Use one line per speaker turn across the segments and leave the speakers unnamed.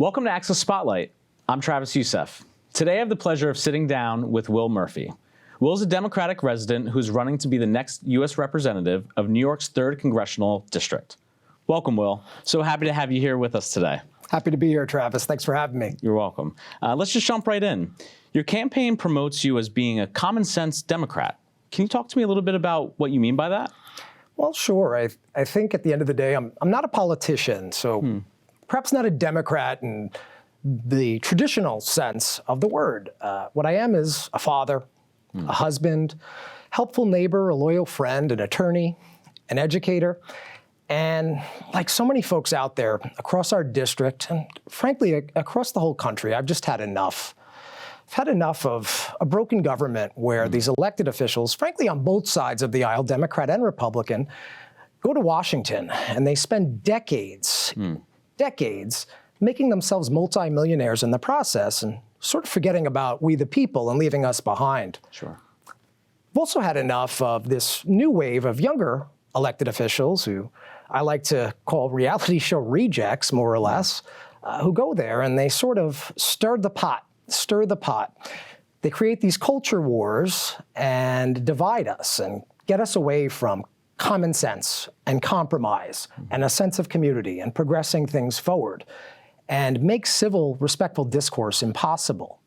Welcome to Access Spotlight. I'm Travis Youssef. Today I have the pleasure of sitting down with Will Murphy. Will is a Democratic resident who's running to be the next U.S. representative of New York's 3rd Congressional District. Welcome, Will. So happy to have you here with us today.
Happy to be here, Travis. Thanks for having me.
You're welcome. Let's just jump right in. Your campaign promotes you as being a common sense Democrat. Can you talk to me a little bit about what you mean by that?
Well, sure. I think at the end of the day, I'm not a politician, so perhaps not a Democrat in the traditional sense of the word. What I am is a father, a husband, helpful neighbor, a loyal friend, an attorney, an educator. And like so many folks out there across our district, and frankly, across the whole country, I've just had enough. I've had enough of a broken government where these elected officials, frankly, on both sides of the aisle, Democrat and Republican, go to Washington and they spend decades making themselves multimillionaires in the process and sort of forgetting about we the people and leaving us behind.
Sure.
I've also had enough of this new wave of younger elected officials who I like to call reality show rejects, more or less, who go there and they sort of stir the pot. They create these culture wars and divide us and get us away from common sense and compromise and a sense of community and progressing things forward and make civil, respectful discourse impossible.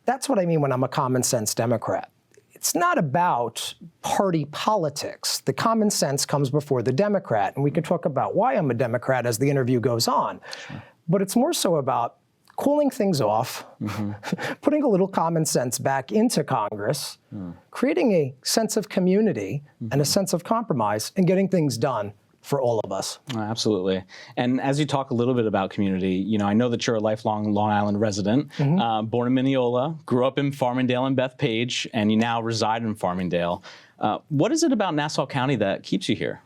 That's what I mean when I'm a common sense Democrat. It's not about party politics. The common sense comes before the Democrat, and we can talk about why I'm a Democrat as the interview goes on. Sure. But it's more so about cooling things off, putting a little common sense back into Congress, creating a sense of community and a sense of compromise, and getting things done for all of us.
Absolutely. And as you talk a little bit about community, you know, I know that you're a lifelong Long Island resident, born in Mineola, grew up in Farmingdale and Bethpage, and you now reside in Farmingdale. What is it about Nassau County that keeps you here?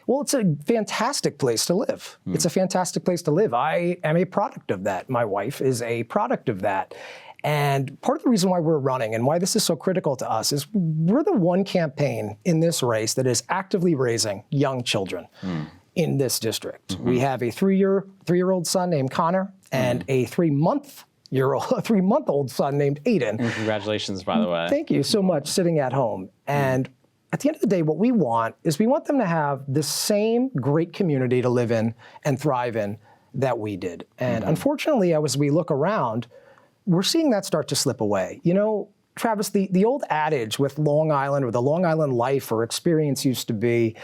Well, it's a fantastic place to live. It's a fantastic place to live. I am a product of that. My wife is a product of that. And part of the reason why we're running and why this is so critical to us is we're the one campaign in this race that is actively raising young children in this district. We have a three-year-old son named Connor and a three-month-old son named Aiden.
And congratulations, by the way.
Thank you so much, sitting at home. And at the end of the day, what we want is we want them to have the same great community to live in and thrive in that we did. And unfortunately, as we look around, we're seeing that start to slip away. You know, Travis, the old adage with Long Island or the Long Island life or experience used to be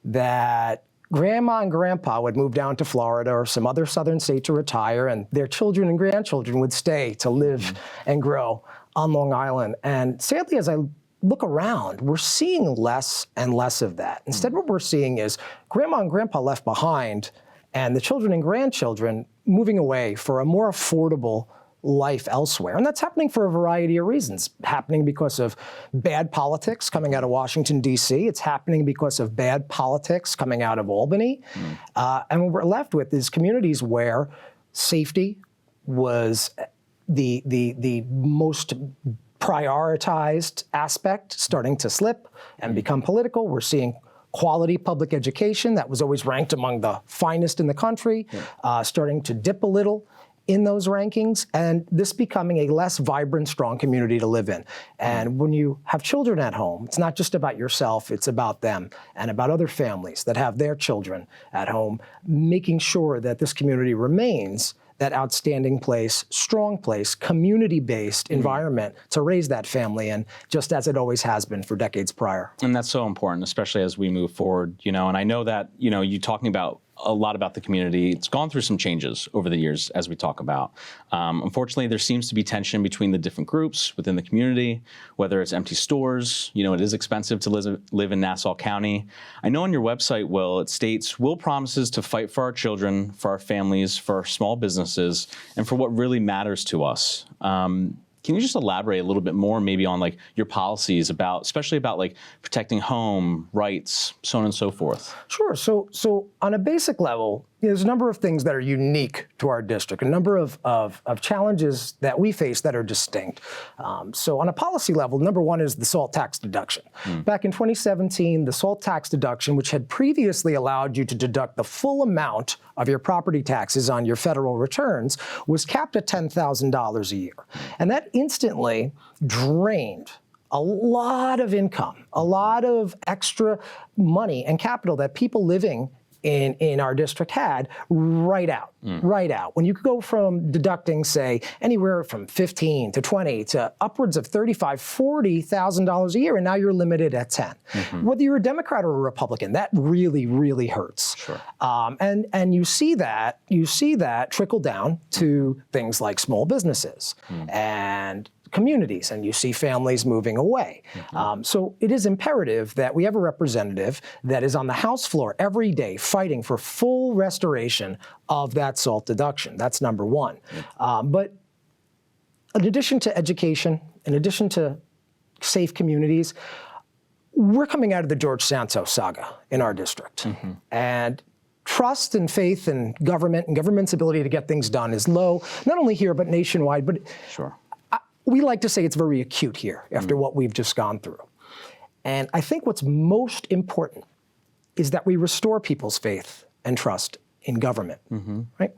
that grandma and grandpa would move down to Florida or some other southern state to retire, and their children and grandchildren would stay to live and grow on Long Island. And sadly, as I look around, we're seeing less and less of that. Instead, what we're seeing is grandma and grandpa left behind and the children and grandchildren moving away for a more affordable life elsewhere. And that's happening for a variety of reasons. Happening because of bad politics coming out of Washington, D.C. It's happening because of bad politics coming out of Albany. And what we're left with is communities where safety was the most prioritized aspect starting to slip and become political. We're seeing quality public education that was always ranked among the finest in the country, starting to dip a little in those rankings, and this becoming a less vibrant, strong community to live in. And when you have children at home, it's not just about yourself, it's about them and about other families that have their children at home, making sure that this community remains that outstanding place, strong place, community-based environment to raise that family in, just as it always has been for decades prior.
And that's so important, especially as we move forward, you know, and I know that, you know, you talking about a lot about the community. It's gone through some changes over the years, as we talk about. Unfortunately, there seems to be tension between the different groups within the community, whether it's empty stores. You know, it is expensive to live in Nassau County. I know on your website, Will, it states, Will promises to fight for our children, for our families, for our small businesses, and for what really matters to us. Can you just elaborate a little bit more maybe on like your policies about, especially about like protecting home rights, so on and so forth?
Sure. So on a basic level, there's a number of things that are unique to our district, a number of challenges that we face that are distinct. So on a policy level, number one is the SALT tax deduction. Back in 2017, the SALT tax deduction, which had previously allowed you to deduct the full amount of your property taxes on your federal returns, was capped at $10,000 a year. And that instantly drained a lot of income, a lot of extra money and capital that people living in our district had right out. When you could go from deducting, say, anywhere from $15,000 to $20,000 to upwards of $35,000, $40,000 a year, and now you're limited at 10. Whether you're a Democrat or a Republican, that really, really hurts.
Sure.
And you see that trickle down to things like small businesses and communities, and you see families moving away. So it is imperative that we have a representative that is on the House floor every day fighting for full restoration of that SALT deduction. That's number one. But in addition to education, in addition to safe communities, we're coming out of the George Santos saga in our district. And trust and faith in government and government's ability to get things done is low, not only here, but nationwide. But
Sure.
We like to say it's very acute here after what we've just gone through. And I think what's most important is that we restore people's faith and trust in government, right?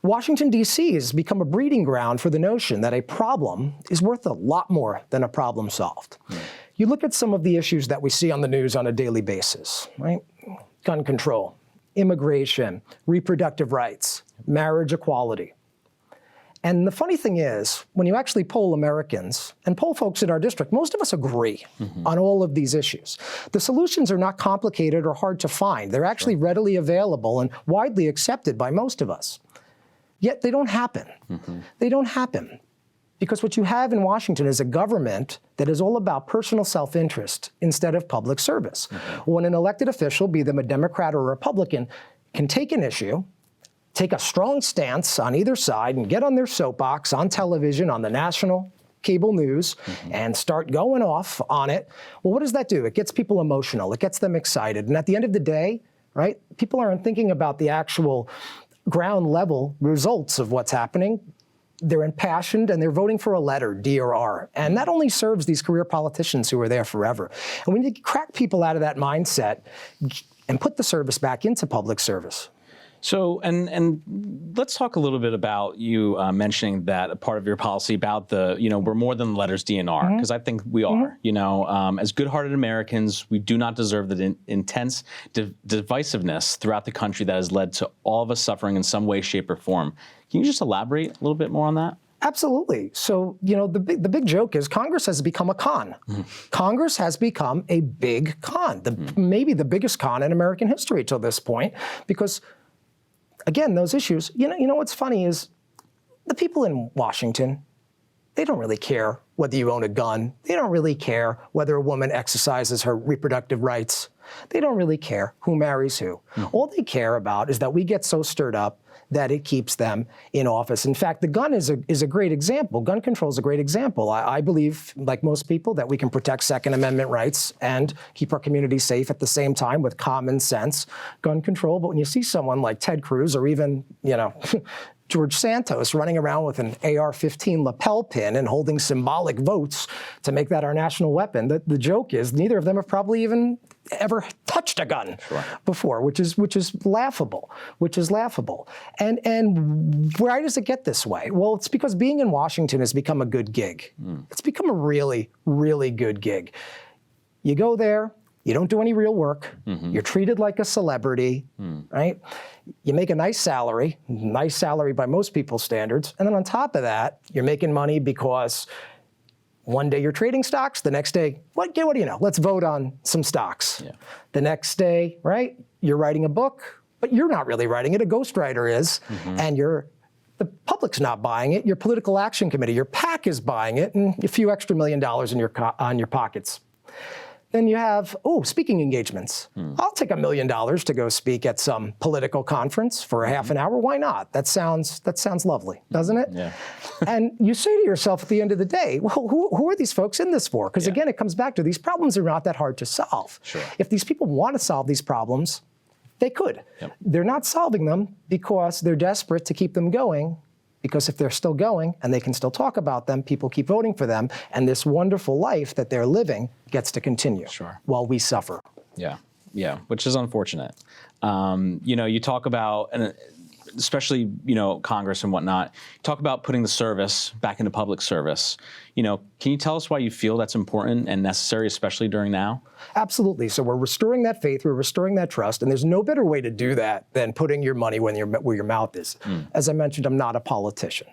Washington, D.C. has become a breeding ground for the notion that a problem is worth a lot more than a problem solved. You look at some of the issues that we see on the news on a daily basis, right? Gun control, immigration, reproductive rights, marriage equality. And the funny thing is, when you actually poll Americans and poll folks in our district, most of us agree on all of these issues. The solutions are not complicated or hard to find. They're actually readily available and widely accepted by most of us. Yet they don't happen. They don't happen. Because what you have in Washington is a government that is all about personal self-interest instead of public service. When an elected official, be them a Democrat or a Republican, can take an issue, take a strong stance on either side and get on their soapbox on television, on the national cable news, and start going off on it. Well, what does that do? It gets people emotional. It gets them excited. And at the end of the day, right, people aren't thinking about the actual ground level results of what's happening. They're impassioned and they're voting for a letter, D or R. And that only serves these career politicians who are there forever. And we need to crack people out of that mindset and put the service back into public service.
So, and let's talk a little bit about you mentioning that a part of your policy about the, we're more than the letters D and R, because I think we are. As good-hearted Americans, we do not deserve the intense divisiveness throughout the country that has led to all of us suffering in some way, shape, or form. Can you just elaborate a little bit more on that?
Absolutely. So, the big joke is Congress has become a con. Congress has become a big con, maybe the biggest con in American history till this point, because again, those issues, you know what's funny is the people in Washington, they don't really care whether you own a gun. They don't really care whether a woman exercises her reproductive rights. They don't really care who marries who. All they care about is that we get so stirred up that it keeps them in office. In fact, the gun is a great example. Gun control is a great example. I believe, like most people, that we can protect Second Amendment rights and keep our community safe at the same time with common sense gun control. But when you see someone like Ted Cruz or even, George Santos running around with an AR-15 lapel pin and holding symbolic votes to make that our national weapon, the joke is neither of them have probably even ever touched a gun before, which is laughable. And why does it get this way? Well, it's because being in Washington has become a good gig. It's become a really, really good gig. You go there, you don't do any real work. You're treated like a celebrity, right? You make a nice salary by most people's standards. And then on top of that, you're making money because one day you're trading stocks, the next day, what do you know? Let's vote on some stocks. The next day, right, you're writing a book, but you're not really writing it. A ghostwriter is, and the public's not buying it. Your political action committee, your PAC is buying it, and a few extra $1 million in your pockets. Then you have, speaking engagements. I'll take $1 million to go speak at some political conference for a half an hour. Why not? That sounds lovely, doesn't it?
Yeah.
And you say to yourself at the end of the day, well, who are these folks in this for? Because again, it comes back to these problems are not that hard to solve. If these people want to solve these problems, They could.
Yep.
They're not solving them because they're desperate to keep them going. Because if they're still going and they can still talk about them, people keep voting for them, and this wonderful life that they're living gets to continue while we suffer.
Yeah, which is unfortunate. You talk about, and especially, Congress and whatnot, talk about putting the service back into public service. Can you tell us why you feel that's important and necessary, especially during now?
Absolutely. So we're restoring that faith, we're restoring that trust, and there's no better way to do that than putting your money where your mouth is. As I mentioned, I'm not a politician.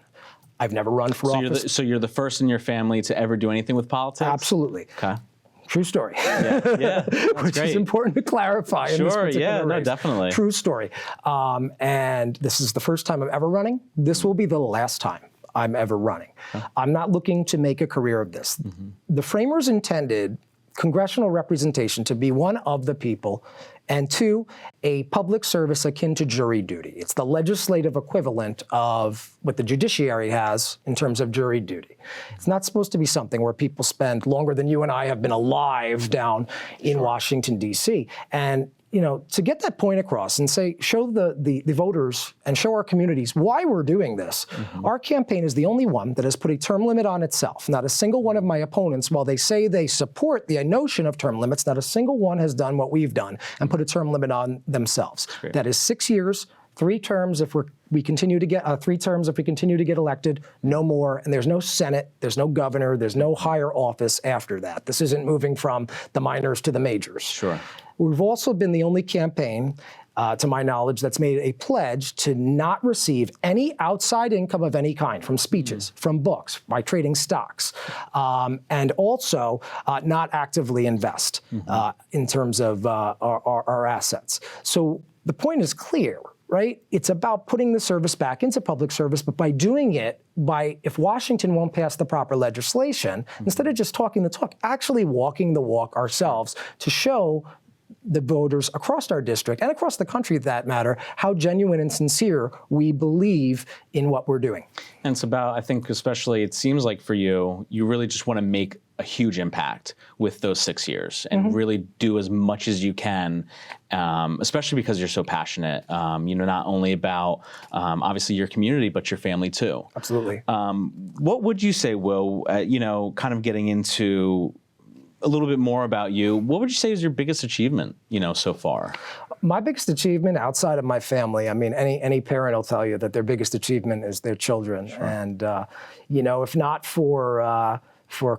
I've never run for office.
So you're the first in your family to ever do anything with politics?
Absolutely.
Okay.
True story.
Yeah,
which is important to clarify in this particular race.
Definitely.
True story. And this is the first time I'm ever running. This will be the last time I'm ever running. I'm not looking to make a career of this. The framers intended congressional representation to be one of the people, and two, a public service akin to jury duty. It's the legislative equivalent of what the judiciary has in terms of jury duty. It's not supposed to be something where people spend longer than you and I have been alive down in Washington, D.C. And to get that point across and show the voters and show our communities why we're doing this. Our campaign is the only one that has put a term limit on itself. Not a single one of my opponents, while they say they support the notion of term limits, not a single one has done what we've done and put a term limit on themselves. That is 6 years, 3 terms if we continue to get 3 terms if we continue to get elected, no more. And there's no Senate, there's no governor, there's no higher office after that. This isn't moving from the minors to the majors. We've also been the only campaign, to my knowledge, that's made a pledge to not receive any outside income of any kind from speeches, from books, by trading stocks, and also not actively invest in terms of our assets. So the point is clear. Right? It's about putting the service back into public service, but by doing it, if Washington won't pass the proper legislation, instead of just talking the talk, actually walking the walk ourselves to show the voters across our district and across the country, for that matter, how genuine and sincere we believe in what we're doing.
And it's about, I think, especially, it seems like for you, you really just want to make a huge impact with those 6 years and really do as much as you can, especially because you're so passionate, not only about obviously your community, but your family too.
Absolutely.
What would you say, Will, kind of getting into a little bit more about you, what would you say is your biggest achievement, so far?
My biggest achievement outside of my family, I mean, any parent will tell you that their biggest achievement is their children. And, if not for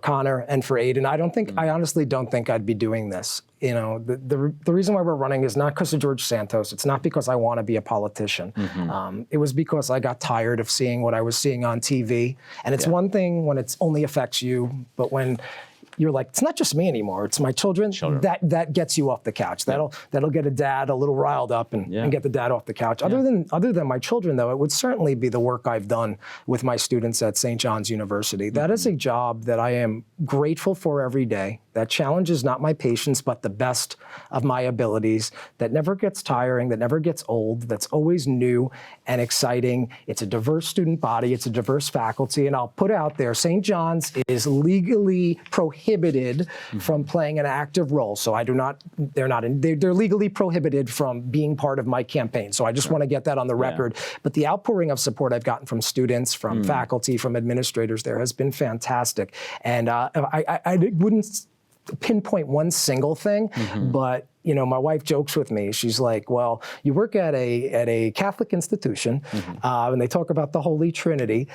Connor and for Aiden, I honestly don't think I'd be doing this. The reason why we're running is not because of George Santos. It's not because I want to be a politician. It was because I got tired of seeing what I was seeing on TV. And it's one thing when it only affects you, but when you're like, it's not just me anymore, it's my children. That gets you off the couch. That'll get a dad a little riled up and get the dad off the couch. Other than my children, though, it would certainly be the work I've done with my students at St. John's University. That is a job that I am grateful for every day. That challenges not my patience, but the best of my abilities, that never gets tiring, that never gets old, that's always new and exciting. It's a diverse student body, it's a diverse faculty, and I'll put out there, St. John's is legally prohibited from playing an active role. So they're legally prohibited from being part of my campaign. So I just want to get that on the record. But the outpouring of support I've gotten from students, from faculty, from administrators there has been fantastic. And I wouldn't pinpoint one single thing, but my wife jokes with me. She's like, well, you work at a Catholic institution, and they talk about the Holy Trinity.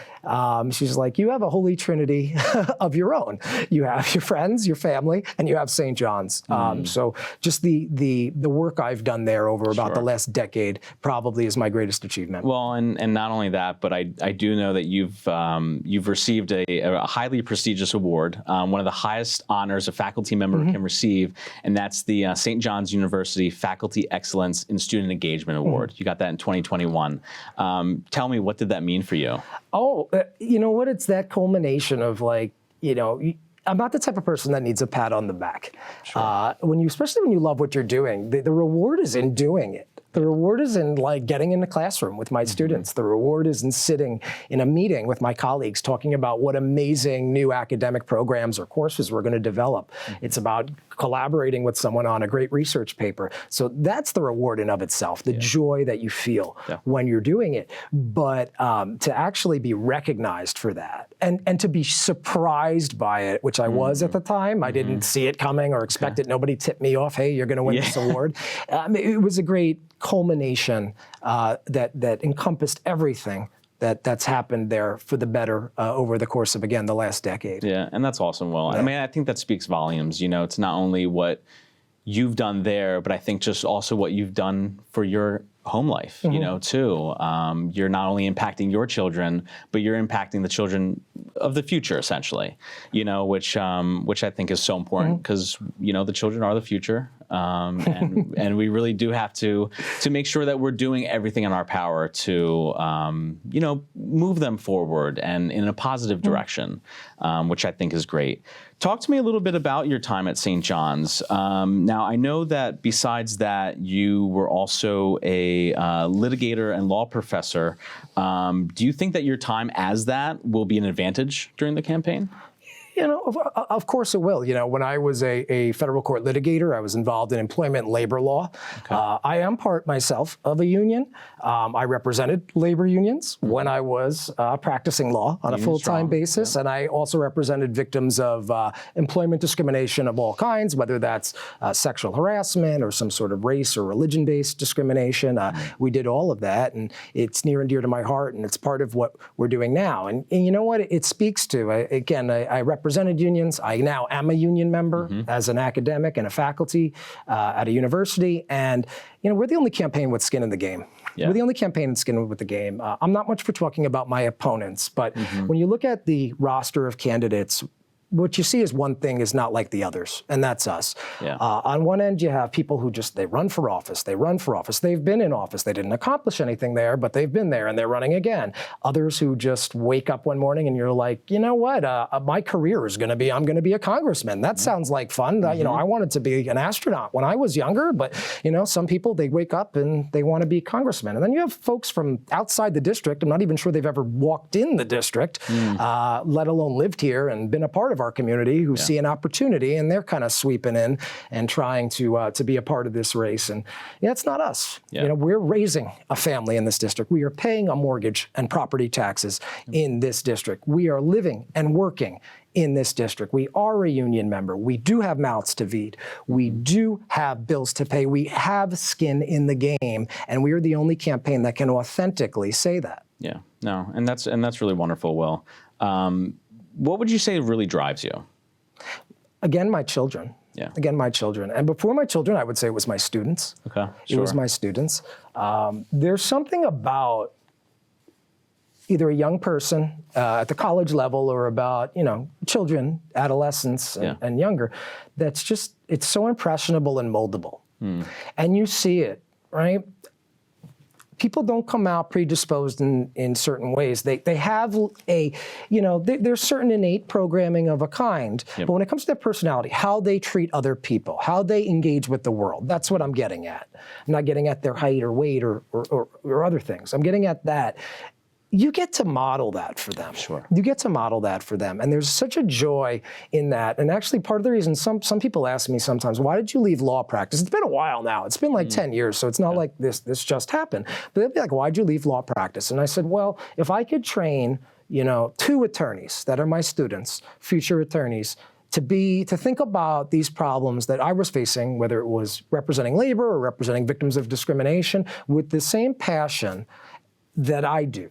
She's like, you have a Holy Trinity of your own. You have your friends, your family, and you have St. John's. So just the work I've done there over about the last decade probably is my greatest achievement.
Well, and not only that, but I do know that you've received a highly prestigious award, one of the highest honors a faculty member can receive, and that's the St. John's University Faculty Excellence in Student Engagement Award. You got that in 2021. Tell me, what did that mean for you?
Oh, you know what? It's that culmination of I'm not the type of person that needs a pat on the back. Especially when you love what you're doing, the reward is in doing it. The reward is in like getting in the classroom with my students. The reward is in sitting in a meeting with my colleagues talking about what amazing new academic programs or courses we're going to develop. It's about collaborating with someone on a great research paper. So that's the reward in of itself, the joy that you feel when you're doing it. But to actually be recognized for that and to be surprised by it, which I was at the time. I didn't see it coming or expect it. Nobody tipped me off, hey, you're going to win this award. It was a great culmination that encompassed everything that's happened there for the better over the course of, again, the last decade.
Yeah, and that's awesome, Will. I mean, I think that speaks volumes. You know, it's not only what you've done there, but I think just also what you've done for your home life, you know, too. You're not only impacting your children, but you're impacting the children of the future, essentially, you know, which I think is so important because, you know, the children are the future. And we really do have to make sure that we're doing everything in our power to, you know, move them forward and in a positive direction, which I think is great. Talk to me a little bit about your time at St. John's. Now, I know that besides that, you were also a litigator and law professor. Do you think that your time as that will be an advantage during the campaign?
You know, of course it will. You know, when I was a federal court litigator, I was involved in employment and labor law. Okay. I am part myself of a union. I represented labor unions when I was practicing law on a full-time basis, and I also represented victims of employment discrimination of all kinds, whether that's sexual harassment or some sort of race or religion-based discrimination. We did all of that, and it's near and dear to my heart, and it's part of what we're doing now. And you know what it speaks to? I represented unions. I now am a union member as an academic and a faculty at a university. And, you know, we're the only campaign with skin in the game. Yeah. We're the only campaign with skin with the game. I'm not much for talking about my opponents, but when you look at the roster of candidates, what you see is one thing is not like the others, and that's us. Yeah. On one end, you have people who they run for office. They run for office. They've been in office. They didn't accomplish anything there, but they've been there, and they're running again. Others who just wake up one morning and you're like, you know what? My career is going to be, I'm going to be a congressman. That sounds like fun. You know, I wanted to be an astronaut when I was younger, but, you know, some people, they wake up and they want to be congressmen. And then you have folks from outside the district. I'm not even sure they've ever walked in the district, let alone lived here and been a part of our community, who see an opportunity, and they're kind of sweeping in and trying to be a part of this race. And yeah, it's not us. Yeah. You know, we're raising a family in this district. We are paying a mortgage and property taxes in this district. We are living and working in this district. We are a union member. We do have mouths to feed. We do have bills to pay. We have skin in the game, and we are the only campaign that can authentically say that.
Yeah, no, and that's really wonderful, Will. What would you say really drives you?
Again, my children. Yeah. Again, my children. And before my children, I would say it was my students. Okay, sure. It was my students. There's something about either a young person at the college level or about, you know, children, adolescents, and younger, that's just, it's so impressionable and moldable. And you see it, right? People don't come out predisposed in certain ways. They have a, you know, there's certain innate programming of a kind, but when it comes to their personality, how they treat other people, how they engage with the world, that's what I'm getting at. I'm not getting at their height or weight or other things. I'm getting at that. You get to model that for them. Sure. You get to model that for them. And there's such a joy in that. And actually part of the reason some people ask me sometimes, why did you leave law practice? It's been a while now. It's been like 10 years, so it's not like this just happened. But they'd be like, why'd you leave law practice? And I said, well, if I could train, you know, 2 attorneys that are my students, future attorneys, to think about these problems that I was facing, whether it was representing labor or representing victims of discrimination, with the same passion that I do,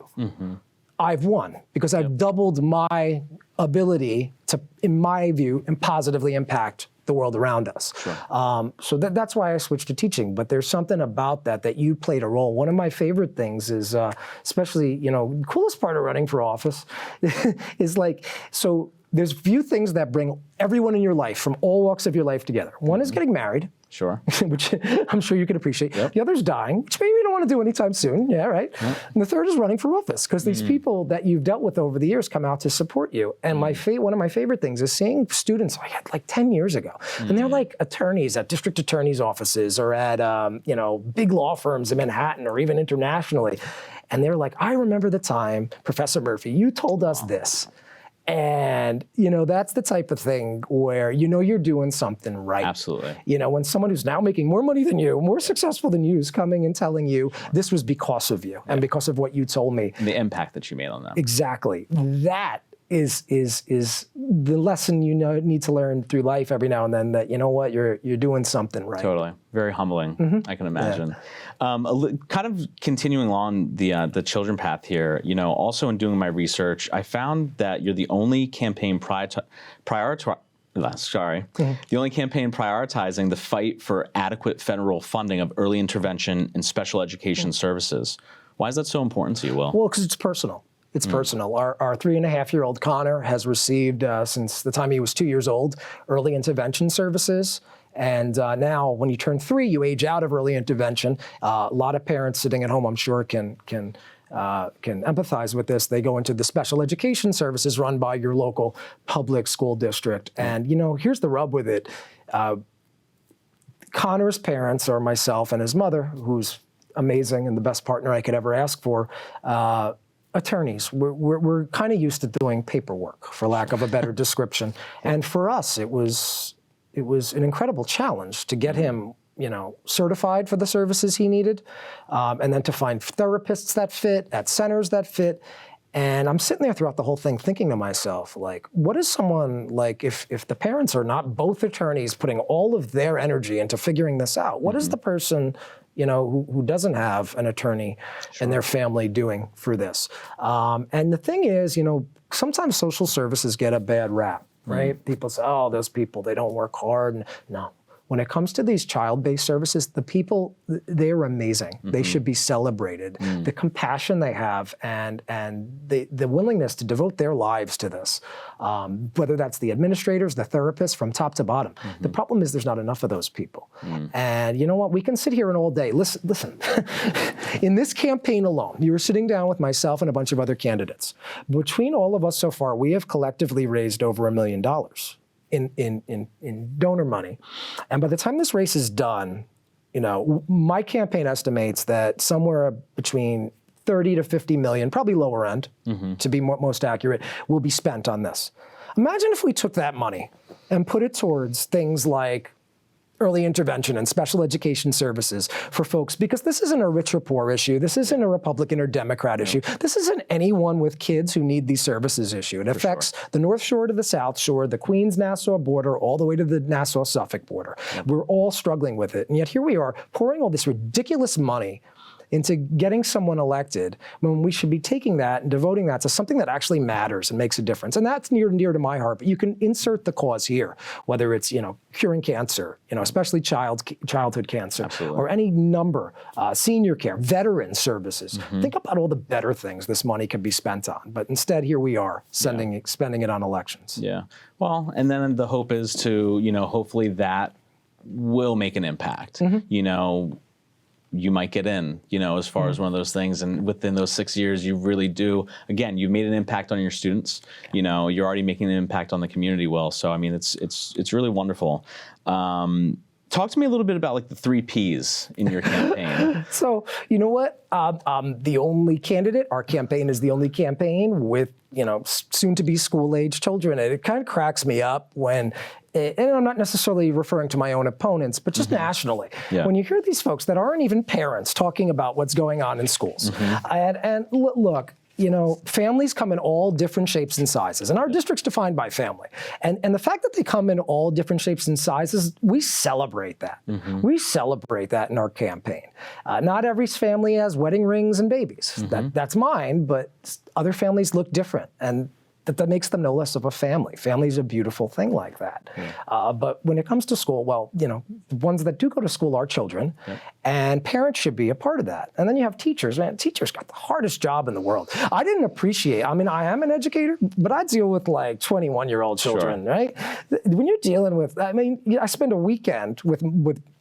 I've won, because I've doubled my ability to, in my view, and positively impact the world around us. Sure. So that's why I switched to teaching. But there's something about that you played a role. One of my favorite things is, especially, you know, the coolest part of running for office is like, so there's few things that bring everyone in your life from all walks of your life together. One is getting married.
Sure.
Which I'm sure you can appreciate.
Yep.
The other's dying, which maybe you don't want to do anytime soon. Yeah, right.
Yep.
And the third is running for office, because these people that you've dealt with over the years come out to support you. And one of my favorite things is seeing students I had like 10 years ago, and they're like attorneys at district attorneys' offices or at big law firms in Manhattan or even internationally. And they're like, I remember the time, Professor Murphy, you told us this. And, that's the type of thing where you're doing something right.
Absolutely.
When someone who's now making more money than you, more successful than you, is coming and telling you this was because of you and because of what you told me.
And the impact that you made on them.
Exactly. That is the lesson need to learn through life every now and then, that you're doing something right.
Totally. Very humbling, I can imagine. Yeah. Kind of continuing along the children path here, also in doing my research, I found that you're the only campaign prioritizing the fight for adequate federal funding of early intervention and special education services. Why is that so important to you, Will?
Well, because it's personal. It's personal. Our 3.5-year-old Connor has received, since the time he was 2 years old, early intervention services. And now when you turn 3, you age out of early intervention. A lot of parents sitting at home, I'm sure, can empathize with this. They go into the special education services run by your local public school district. And, here's the rub with it. Connor's parents, or myself and his mother, who's amazing and the best partner I could ever ask for, attorneys. We're kind of used to doing paperwork, for lack of a better description. And for us, it was an incredible challenge to get him, certified for the services he needed, and then to find therapists that fit, at centers that fit. And I'm sitting there throughout the whole thing thinking to myself, like, what is someone like, if the parents are not both attorneys putting all of their energy into figuring this out, what is the person who doesn't have an attorney in their family doing for this? And the thing is, sometimes social services get a bad rap, right? People say, oh, those people, they don't work hard. No. When it comes to these child-based services, the people, they're amazing. They should be celebrated. The compassion they have and the willingness to devote their lives to this, whether that's the administrators, the therapists, from top to bottom. The problem is there's not enough of those people. And you know what? We can sit here and all day. Listen. In this campaign alone, you were sitting down with myself and a bunch of other candidates. Between all of us so far, we have collectively raised over $1 million. In donor money. And by the time this race is done, my campaign estimates that somewhere between 30 to 50 million, probably lower end, to be most accurate, will be spent on this. Imagine if we took that money and put it towards things like early intervention and special education services for folks, because this isn't a rich or poor issue. This isn't a Republican or Democrat issue. This isn't anyone with kids who need these services issue. It affects the North Shore to the South Shore, the Queens-Nassau border, all the way to the Nassau-Suffolk border. We're all struggling with it. And yet here we are pouring all this ridiculous money into getting someone elected, when we should be taking that and devoting that to something that actually matters and makes a difference. And that's near and dear to my heart. But you can insert the cause here, whether it's curing cancer, especially childhood cancer, or any number, senior care, veteran services. Think about all the better things this money could be spent on. But instead, here we are spending it on elections.
Yeah. Well, and then the hope is to hopefully that will make an impact. You might get in, as far as one of those things. And within those 6 years, you really do, again, you've made an impact on your students. You're already making an impact on the community well. So, I mean, it's really wonderful. Talk to me a little bit about like the 3 Ps in your campaign.
So, you know what? I'm the only candidate. Our campaign is the only campaign with, soon to be school-age children. And it kind of cracks me up when, and I'm not necessarily referring to my own opponents, but just nationally, when you hear these folks that aren't even parents talking about what's going on in schools. And look, families come in all different shapes and sizes, and our district's defined by family. And the fact that they come in all different shapes and sizes, we celebrate that. We celebrate that in our campaign. Not every family has wedding rings and babies. That's mine, but other families look different. And that makes them no less of a family. Family is a beautiful thing like that. But when it comes to school, well, you know, the ones that do go to school are children, and parents should be a part of that. And then you have teachers. Man, teachers got the hardest job in the world. I didn't appreciate, I mean, I am an educator, but I deal with like 21-year-old children, right? When you're dealing with, I mean, I spend a weekend with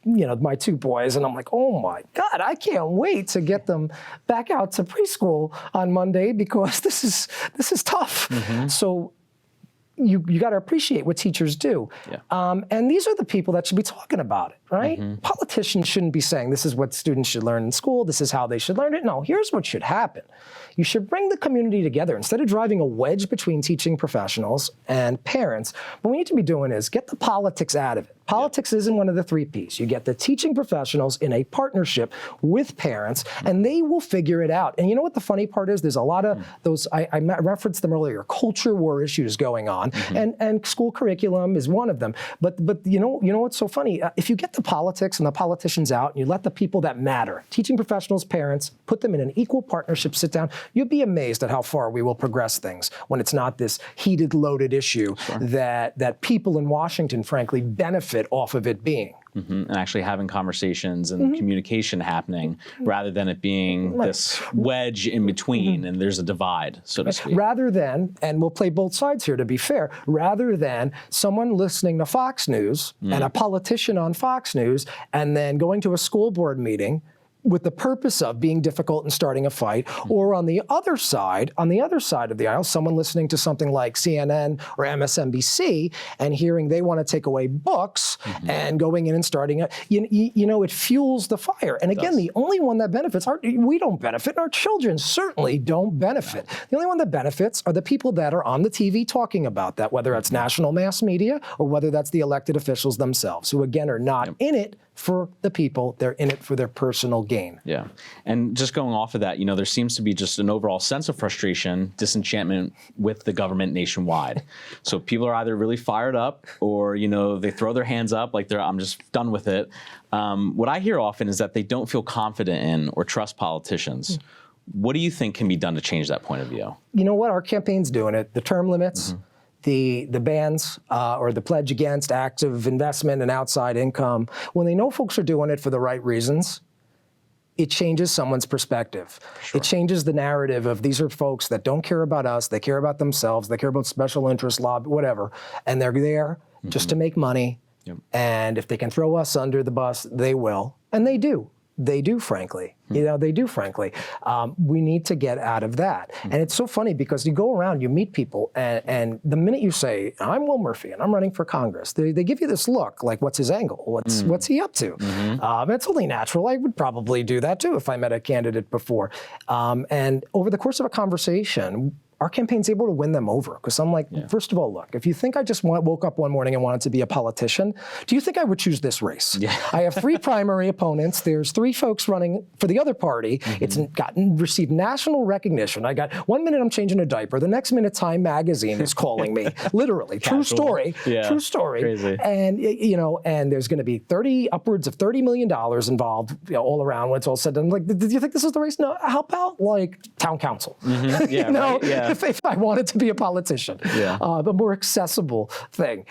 you know, my two boys, and I'm like, oh my God, I can't wait to get them back out to preschool on Monday because this is tough. So you got to appreciate what teachers do. And these are the people that should be talking about it, right? Politicians shouldn't be saying this is what students should learn in school, this is how they should learn it. No, here's what should happen. You should bring the community together. Instead of driving a wedge between teaching professionals and parents, what we need to be doing is get the politics out of it. Politics isn't one of the 3 Ps. You get the teaching professionals in a partnership with parents, and they will figure it out. And you know what the funny part is? There's a lot of those, I referenced them earlier, culture war issues going on, and school curriculum is one of them. But you know what's so funny? If you get the politics and the politicians out, and you let the people that matter, teaching professionals, parents, put them in an equal partnership, sit down, you'll be amazed at how far we will progress things when it's not this heated, loaded issue that people in Washington, frankly, benefit off of it being.
And actually having conversations and communication happening rather than it being this wedge in between and there's a divide, so to speak.
Rather than, and we'll play both sides here to be fair, rather than someone listening to Fox News and a politician on Fox News and then going to a school board meeting with the purpose of being difficult and starting a fight, or on the other side of the aisle, someone listening to something like CNN or MSNBC and hearing they want to take away books and going in and starting it, you know, it fuels the fire. And again, the only one that benefits, we don't benefit, and our children certainly don't benefit. The only one that benefits are the people that are on the TV talking about that, whether that's national mass media or whether that's the elected officials themselves, who again are not in it for the people, they're in it for their personal gain.
Yeah, and just going off of that, you know, there seems to be just an overall sense of frustration, disenchantment with the government nationwide. So people are either really fired up or, you know, they throw their hands up like I'm just done with it. What I hear often is that they don't feel confident in or trust politicians. What do you think can be done to change that point of view?
You know what, our campaign's doing it. The term limits, the bans or the pledge against active investment and outside income, when they know folks are doing it for the right reasons, it changes someone's perspective. It changes the narrative of these are folks that don't care about us, they care about themselves, they care about special interest, lobby, whatever, and they're there just to make money. And if they can throw us under the bus, they will, and they do. They do, frankly. You know, they do, frankly. We need to get out of that. And it's so funny because you go around, you meet people, and the minute you say, I'm Will Murphy and I'm running for Congress, they give you this look like, what's his angle? What's he up to? It's only natural. I would probably do that too if I met a candidate before. And over the course of a conversation, our campaign's able to win them over. Because I'm like, first of all, look, if you think I just woke up one morning and wanted to be a politician, do you think I would choose this race? I have 3 primary opponents. There's 3 folks running for the other party. It's received national recognition. I got 1 minute I'm changing a diaper. The next minute Time Magazine is calling me. Literally. True story. True story.
Crazy.
And, you know, and there's going to be upwards of $30 million involved, you know, all around when it's all said. I'm like, did you think this is the race? No. How about like town council? You know? If I wanted to be a politician, the more accessible thing.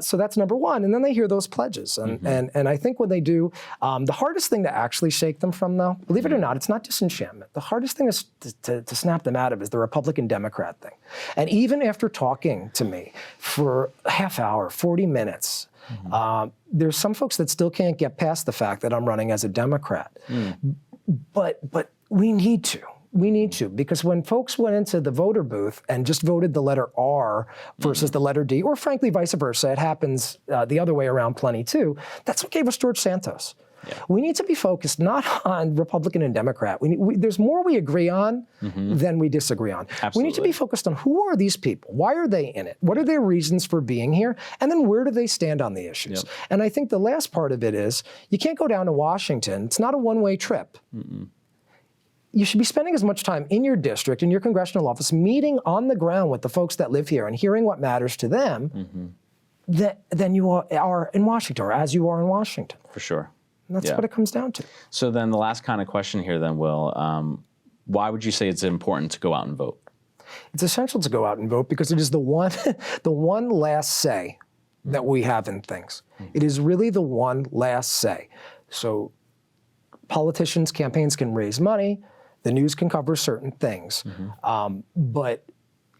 So that's number one. And then they hear those pledges. And I think when they do, the hardest thing to actually shake them from, though, believe it or not, it's not disenchantment. The hardest thing is to snap them out of is the Republican-Democrat thing. And even after talking to me for a half hour, 40 minutes, there's some folks that still can't get past the fact that I'm running as a Democrat. But we need to. We need to, because when folks went into the voter booth and just voted the letter R versus the letter D, or frankly vice versa, it happens the other way around plenty too, that's what gave us George Santos. We need to be focused not on Republican and Democrat. There's more we agree on than we disagree on. We need to be focused on who are these people? Why are they in it? What are their reasons for being here? And then where do they stand on the issues? And I think the last part of it is you can't go down to Washington. It's not a one-way trip. You should be spending as much time in your district, in your congressional office, meeting on the ground with the folks that live here and hearing what matters to them than you are in Washington, or as you are in Washington.
For sure.
And that's what it comes down to.
So then the last kind of question here then, Will, why would you say it's important to go out and vote?
it's essential to go out and vote because it is the one, the one last say that we have in things. It is really the one last say. So politicians, campaigns can raise money, the news can cover certain things, but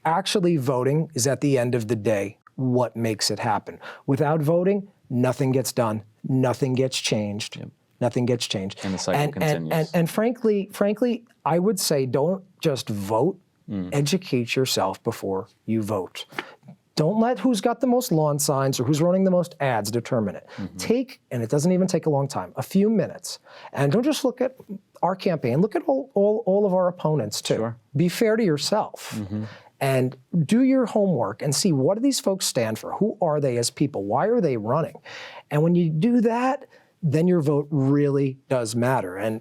actually voting is at the end of the day what makes it happen. Without voting, nothing gets done, nothing gets changed. Nothing gets changed.
And the cycle continues.
And frankly, I would say don't just vote, educate yourself before you vote. Don't let who's got the most lawn signs or who's running the most ads determine it. Take, and it doesn't even take a long time, a few minutes. And don't just look at our campaign, look at all of our opponents too.
Sure.
Be fair to yourself. And do your homework and see what do these folks stand for? Who are they as people? Why are they running? And when you do that, then your vote really does matter. And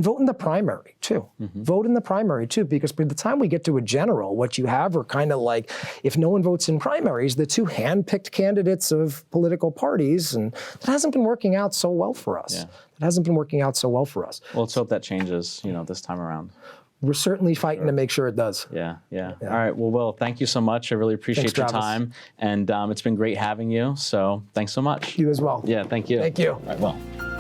vote in the primary too. Vote in the primary too, because by the time we get to a general, what you have are kind of like, if no one votes in primaries, the two hand-picked candidates of political parties, and it hasn't been working out so well for us. It hasn't been working out so well for us.
Well, let's hope that changes, this time around.
We're certainly fighting to make sure it does.
Yeah. All right. Well, Will, thank you so much. I really appreciate your time. And it's been great having you. So thanks so much.
You as well.
Yeah, thank you.
Thank you.
All right, Will.